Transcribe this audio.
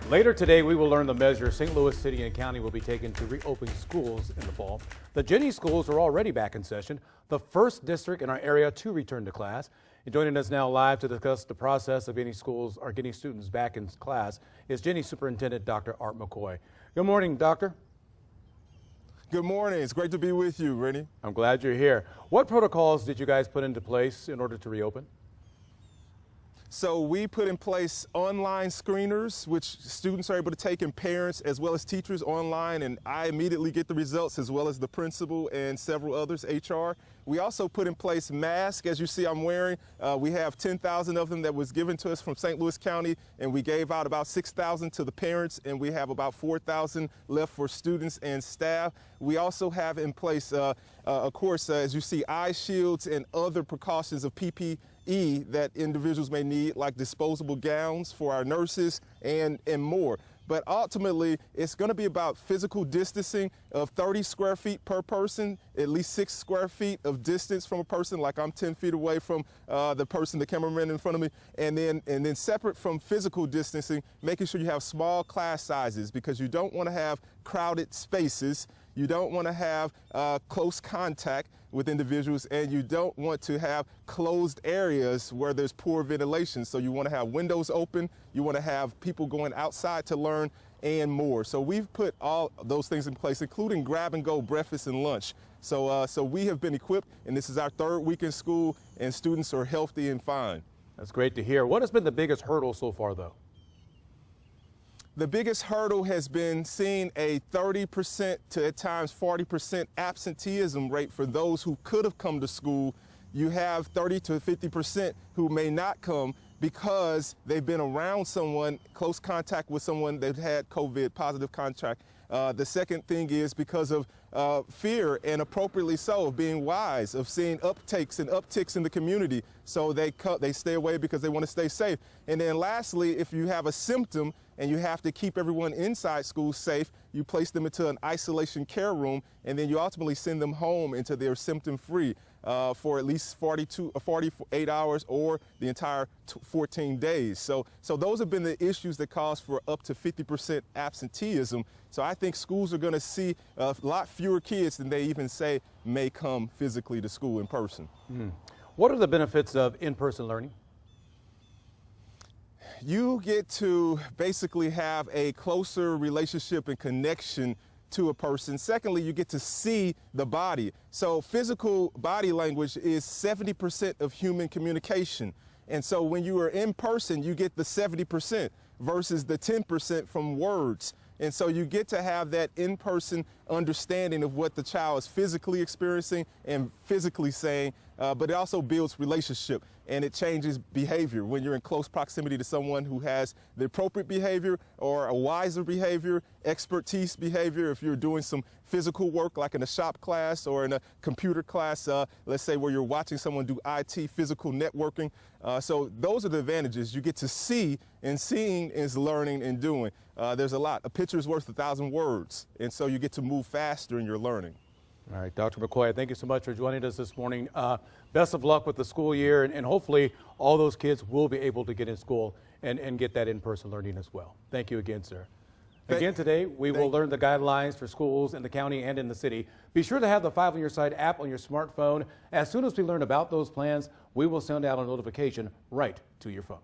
Later today, we will learn the measures St. Louis City and County will be taking to reopen schools in the fall. The Jennings schools are already back in session, the first district in our area to return to class. And joining us now live to discuss the process of getting students back in class is Jennings Superintendent Dr. Art McCoy. Good morning, Doctor. Good morning. It's great to be with you, Rennie. I'm glad you're here. What protocols did you guys put into place in order to reopen? So we put in place online screeners, which students are able to take, and parents as well as teachers online, and I immediately get the results as well as the principal and several others, HR. We also put in place masks, as you see I'm wearing. We have 10,000 of them that was given to us from St. Louis County, and we gave out about 6,000 to the parents, and we have about 4,000 left for students and staff. We also have in place, of course, as you see, eye shields and other precautions of PPE that individuals may need, like disposable gowns for our nurses and more. But ultimately, it's going to be about physical distancing of 30 square feet per person, at least 6 square feet of distance from a person, like I'm 10 feet away from the person, the cameraman in front of me, and then separate from physical distancing, making sure you have small class sizes, because you don't want to have crowded spaces. You don't want to have close contact with individuals, and you don't want to have closed areas where there's poor ventilation. So you want to have windows open, you want to have people going outside to learn, and more. So we've put all those things in place, including grab-and-go breakfast and lunch. So we have been equipped, and this is our third week in school, and students are healthy and fine. That's great to hear. What has been the biggest hurdle so far, though? The biggest hurdle has been seeing a 30% to at times 40% absenteeism rate for those who could have come to school. You have 30 to 50% who may not come because they've been around someone, close contact with someone that had COVID, positive contact. The second thing is because of fear, and appropriately so, of being wise, of seeing uptakes and upticks in the community. So they stay away because they want to stay safe. And then lastly, if you have a symptom and you have to keep everyone inside school safe, you place them into an isolation care room, and then you ultimately send them home into their symptom-free for at least 48 hours or the entire 14 days. So those have been the issues that cause for up to 50% absenteeism. So I think schools are going to see a lot fewer kids than they even say may come physically to school in person. What are the benefits of in-person learning? You get to basically have a closer relationship and connection to a person. Secondly, you get to see the body. So physical body language is 70% of human communication. And so when you are in person, you get the 70% versus the 10% from words. And so you get to have that in-person understanding of what the child is physically experiencing and physically saying, but it also builds relationship, and it changes behavior when you're in close proximity to someone who has the appropriate behavior or a wiser behavior, expertise behavior. If you're doing some physical work like in a shop class or in a computer class, let's say where you're watching someone do IT, physical networking. So those are the advantages. You get to see, and seeing is learning and doing. There's a lot. A picture is worth 1,000 words, and so you get to move faster in your learning. All right, Dr. McCoy, thank you so much for joining us this morning. Best of luck with the school year, and hopefully all those kids will be able to get in school and get that in-person learning as well. Thank you again, sir. Again today, we will learn the guidelines for schools in the county and in the city. Be sure to have the 5 on Your Side app on your smartphone. As soon as we learn about those plans, we will send out a notification right to your phone.